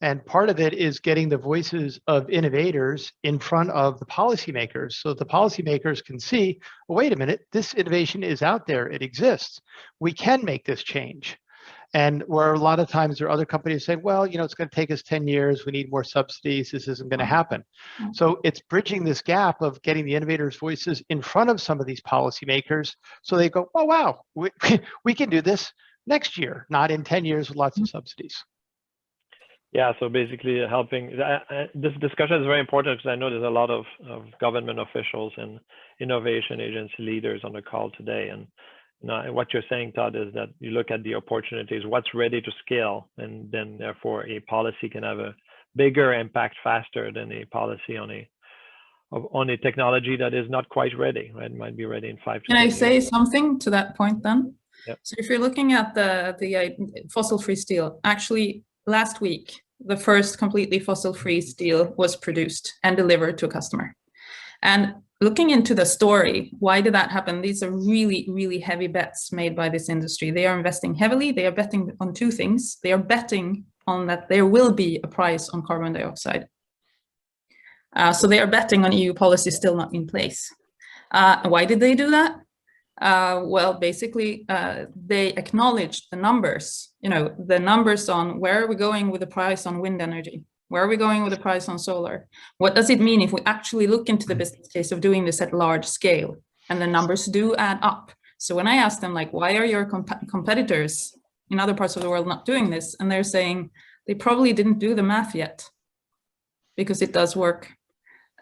S2: And part of it is getting the voices of innovators in front of the policymakers, so the policymakers can see, well, wait a minute, this innovation is out there, it exists. We can make this change. And where a lot of times there are other companies saying, well, you know, it's going to take us 10 years, we need more subsidies, this isn't going to happen. So it's bridging this gap of getting the innovators' voices in front of some of these policymakers, so they go, oh, wow, we can do this next year, not in 10 years with lots of subsidies.
S1: Yeah, so basically helping, this discussion is very important because I know there's a lot of government officials and innovation agency leaders on the call today. And what you're saying, Todd, is that you look at the opportunities, what's ready to scale, and then therefore a policy can have a bigger impact faster than a policy on a technology that is not quite ready, right? It might be ready in 5 to 10 years.
S5: Can I say something to that point then?
S1: Yep.
S5: So if you're looking at the fossil-free steel, actually last week, the first completely fossil-free steel was produced and delivered to a customer. And looking into the story, why did that happen? These are really, really heavy bets made by this industry. They are investing heavily. They are betting on two things. They are betting on that there will be a price on carbon dioxide. So they are betting on EU policy still not in place. Why did they do that? Well, basically, they acknowledged the numbers, you know, the numbers on where are we going with the price on wind energy? Where are we going with the price on solar? What does it mean if we actually look into the business case of doing this at large scale? And the numbers do add up. So when I ask them, like, why are your competitors in other parts of the world not doing this? And they're saying they probably didn't do the math yet because it does work.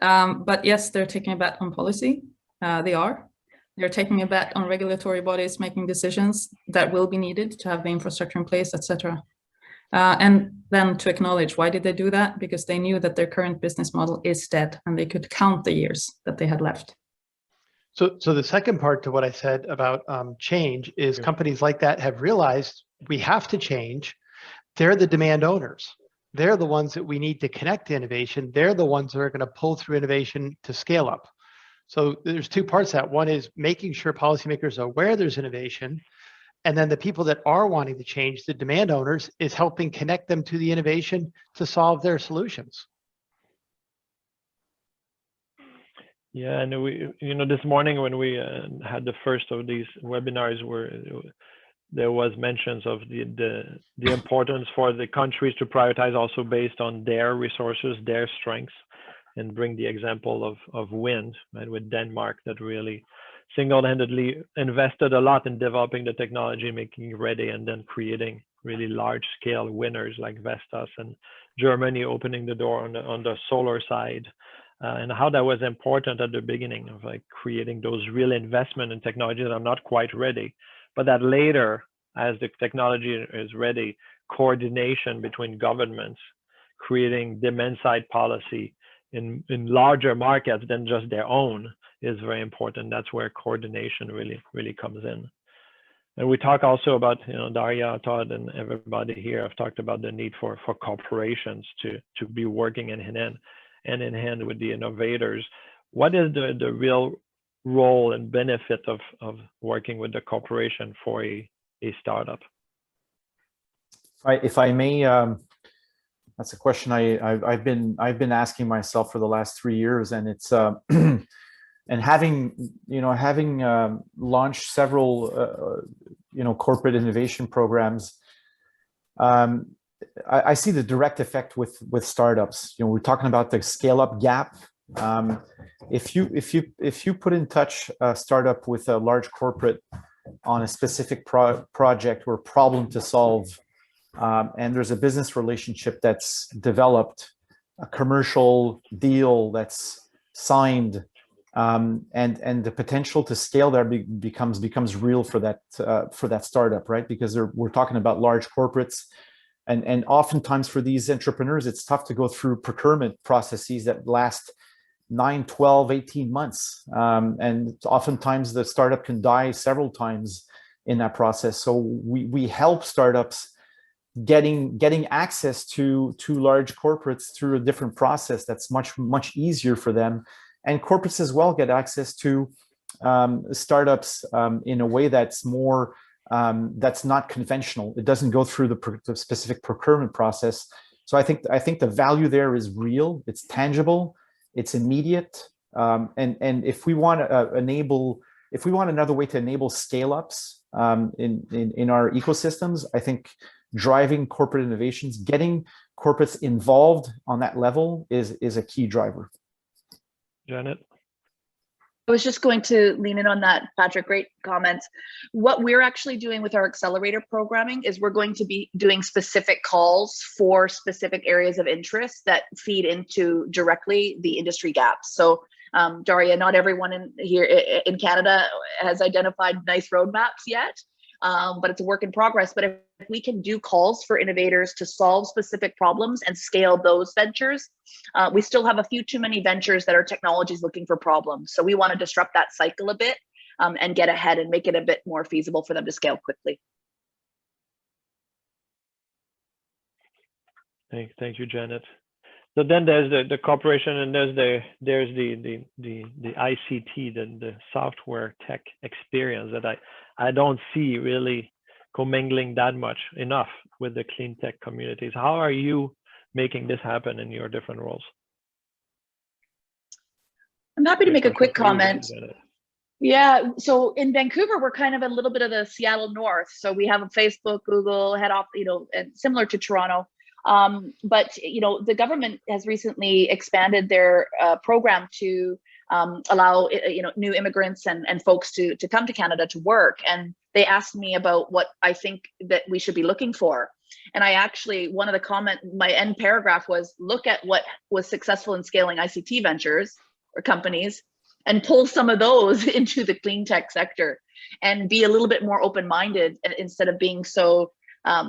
S5: But yes, they're taking a bet on policy. They are. They're taking a bet on regulatory bodies making decisions that will be needed to have the infrastructure in place, etc. And then to acknowledge, why did they do that? Because they knew that their current business model is dead and they could count the years that they had left.
S2: So the second part to what I said about change is companies like that have realized we have to change. They're the demand owners. They're the ones that we need to connect to innovation. They're the ones that are going to pull through innovation to scale up. So there's two parts to that. One is making sure policymakers are aware there's innovation. And then the people that are wanting to change, the demand owners, is helping connect them to the innovation to solve their solutions.
S1: Yeah, and we, you know, this morning when we had the first of these webinars, where there was mentions of the importance for the countries to prioritize also based on their resources, their strengths, and bring the example of wind, right, with Denmark that really single-handedly invested a lot in developing the technology, making it ready, and then creating really large-scale winners like Vestas, and Germany opening the door on the solar side, and how that was important at the beginning of like creating those real investment in technology that are not quite ready, but that later, as the technology is ready, coordination between governments creating demand side policy in larger markets than just their own is very important. That's where coordination really comes in. And we talk also about, Darja, Todd, and everybody here have talked about the need for corporations to be working hand in hand with the innovators. What is the real role and benefit of working with the corporation for a startup?
S4: If I may, that's a question I've been asking myself for the last 3 years, and it's and having launched several corporate innovation programs, I see the direct effect with startups. We're talking about the scale-up gap. If you put in touch a startup with a large corporate on a specific project or problem to solve, and there's a business relationship that's developed, a commercial deal that's signed, and the potential to scale there becomes real for that startup, right? Because we're talking about large corporates, and oftentimes for these entrepreneurs, it's tough to go through procurement processes that last 9, 12, 18 months, and oftentimes the startup can die several times in that process. So we help startups getting access to large corporates through a different process that's much easier for them, and corporates as well get access to startups in a way that's more that's not conventional. It doesn't go through the specific procurement process. So I think the value there is real. It's tangible. It's immediate. And if we want another way to enable scale-ups in our ecosystems, I think driving corporate innovations, getting corporates involved on that level is a key driver.
S1: Janette?
S6: I was just going to lean in on that, Patrick. Great comments. What we're actually doing with our Accelerator programming is we're going to be doing specific calls for specific areas of interest that feed into directly the industry gaps. So Darja, not everyone here in Canada has identified nice roadmaps yet, but it's a work in progress. But if we can do calls for innovators to solve specific problems and scale those ventures, we still have a few too many ventures that are technologies looking for problems. So we want to disrupt that cycle a bit and get ahead and make it a bit more feasible for them to scale quickly.
S1: Thank you, Janette. So then there's the corporation, and there's the ICT, the software tech experience that I don't see really commingling that much enough with the clean tech communities. How are you making this happen in your different roles?
S6: I'm happy to make a quick comment. Yeah, so in Vancouver, we're kind of a little bit of the Seattle North. So we have a Facebook, Google, head off, and similar to Toronto. But the government has recently expanded their program to allow new immigrants and folks to come to Canada to work. And they asked me about what I think that we should be looking for. And I actually, one of the my end paragraph was, look at what was successful in scaling ICT ventures or companies and pull some of those into the clean tech sector and be a little bit more open-minded instead of being so,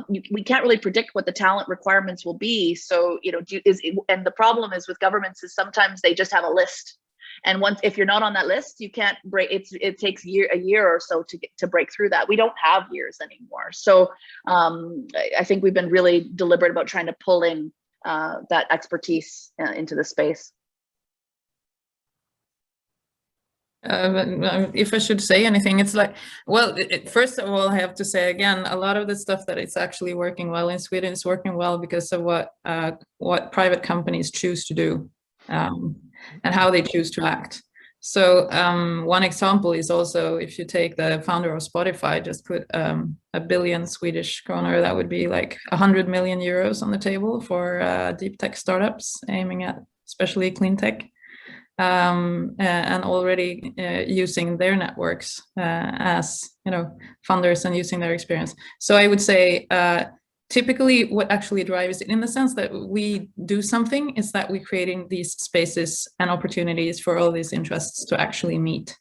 S6: we can't really predict what the talent requirements will be. So, and the problem is with governments is sometimes they just have a list. And if you're not on that list, you can't break. It takes a year or so to break through that. We don't have years anymore. So I think we've been really deliberate about trying to pull in that expertise into the space.
S5: If I should say anything, it's like, well, first of all, I have to say again, a lot of the stuff that it's actually working well in Sweden is working well because of what private companies choose to do. And how they choose to act. So one example is also, if you take the founder of Spotify, just put 1 billion Swedish kronor, that would be like 100 million euros on the table for deep tech startups aiming at especially clean tech, and already using their networks as funders and using their experience. So I would say typically what actually drives it, in the sense that we do something, is that we're creating these spaces and opportunities for all these interests to actually meet.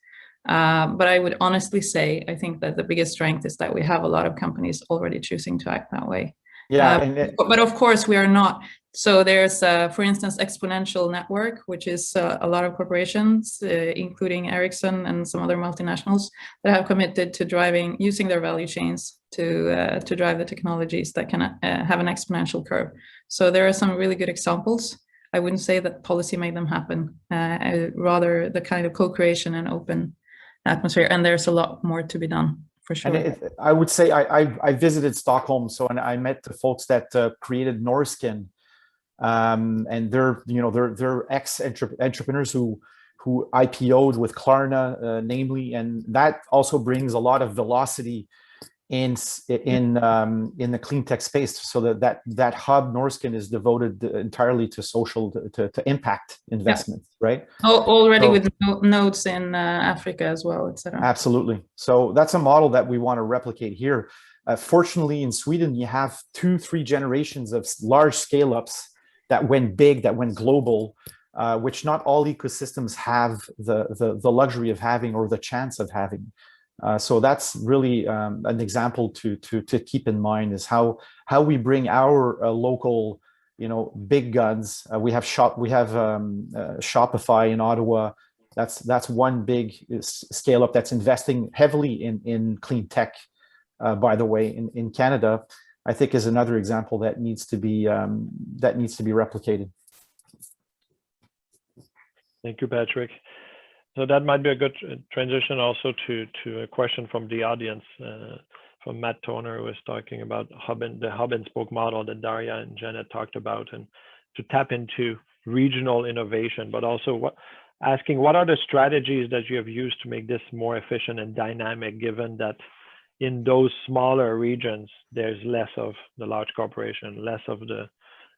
S5: But I would honestly say, I think that the biggest strength is that we have a lot of companies already choosing to act that way. Yeah. But of course, we are not So there's, for instance, Exponential Network, which is a lot of corporations, including Ericsson and some other multinationals, that have committed to using their value chains to drive the technologies that can have an exponential curve. So there are some really good examples. I wouldn't say that policy made them happen, rather the kind of co-creation and open atmosphere. And there's a lot more to be done, for sure.
S4: And I would say I visited Stockholm, and I met the folks that created Nordskin. And they're ex-entrepreneurs who IPO'd with Klarna, namely, and that also brings a lot of velocity in the clean tech space. So that hub Nordskin is devoted entirely to social to impact investments, right?
S5: Already with nodes in Africa as well, etc.
S4: Absolutely. So that's a model that we want to replicate here. Fortunately, in Sweden, you have 2-3 generations of large scale-ups that went big, that went global, which not all ecosystems have the luxury of having or the chance of having. So that's really an example to keep in mind, is how we bring our local, big guns. We have Shopify in Ottawa. That's one big scale up that's investing heavily in clean tech. By the way, in Canada, I think is another example that needs to be replicated.
S1: Thank you, Patrick. So that might be a good transition also to a question from the audience, from Matt Toner, who was talking about the hub and spoke model that Darja and Jeanette talked about, and to tap into regional innovation, but also asking what are the strategies that you have used to make this more efficient and dynamic, given that in those smaller regions, there's less of the large corporation, less of the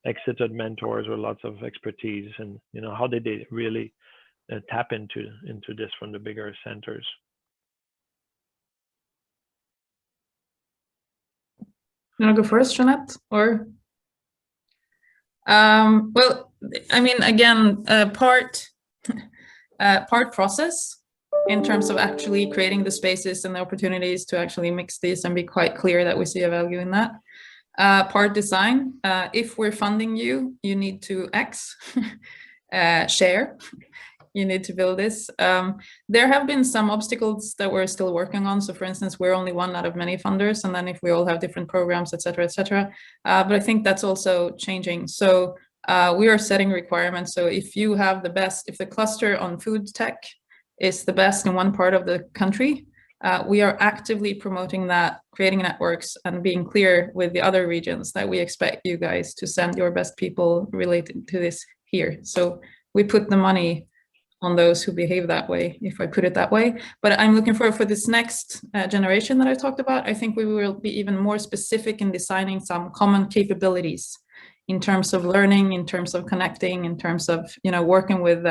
S1: exited mentors with lots of expertise, and how did they really tap into this from the bigger centers?
S5: You want to go first, Jeanette? Or well, I mean, again, part process, in terms of actually creating the spaces and the opportunities to actually mix these and be quite clear that we see a value in that. Part design, if we're funding you, you need to share, you need to build this. There have been some obstacles that we're still working on. So for instance, we're only one out of many funders, and then if we all have different programs, et cetera, but I think that's also changing. So we are setting requirements. So if you have if the cluster on food tech is the best in one part of the country, we are actively promoting that, creating networks and being clear with the other regions that we expect you guys to send your best people related to this here. So we put the money on those who behave that way, if I put it that way. But I'm looking for this next generation that I talked about. I think we will be even more specific in designing some common capabilities in terms of learning, in terms of connecting, in terms of working with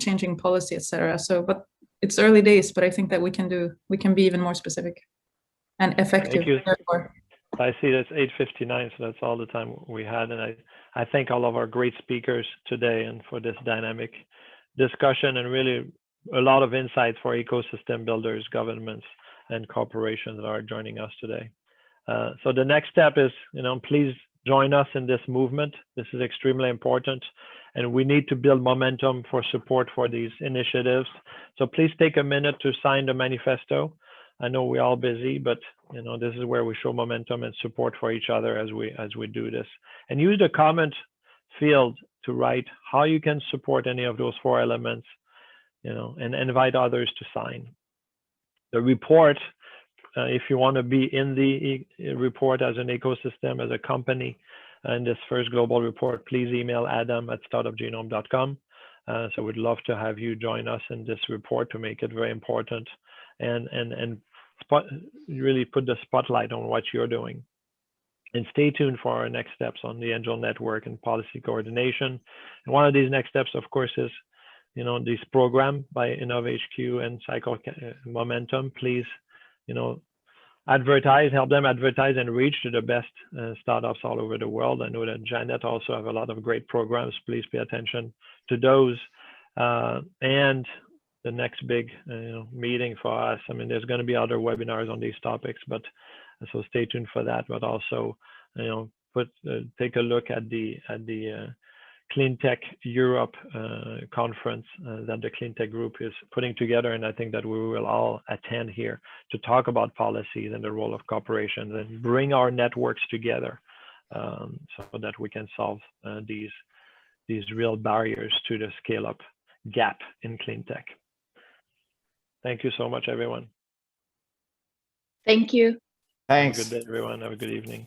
S5: changing policy, etc. So, but it's early days, but I think that we can be even more specific and effective.
S1: Thank you. I see that's 8:59, so that's all the time we had, and I thank all of our great speakers today and for this dynamic discussion, and really a lot of insights for ecosystem builders, governments, and corporations that are joining us today. So the next step is, please join us in this movement. This is extremely important, and we need to build momentum for support for these initiatives. So please take a minute to sign the manifesto. I know we're all busy, but this is where we show momentum and support for each other as we do this. And use the comment field to write how you can support any of those 4 elements, and invite others to sign. The report, if you want to be in the report as an ecosystem, as a company, in this first global report, please email adam@startupgenome.com. So we'd love to have you join us in this report to make it very important and really put the spotlight on what you're doing. And stay tuned for our next steps on the Angel Network and policy coordination. And one of these next steps, of course, is this program by InnovHQ and Cycle Momentum. Please, help them advertise and reach to the best startups all over the world. I know that Jeanette also have a lot of great programs. Please pay attention to those. And the next big meeting for us, I mean, there's going to be other webinars on these topics, but so stay tuned for that. But also, take a look at the Cleantech Europe conference that the Cleantech Group is putting together, and I think that we will all attend here to talk about policies and the role of corporations and bring our networks together so that we can solve these real barriers to the scale-up gap in Cleantech. Thank you so much, everyone.
S6: Thank you.
S4: Thanks.
S1: Have a good day, everyone. Have a good evening.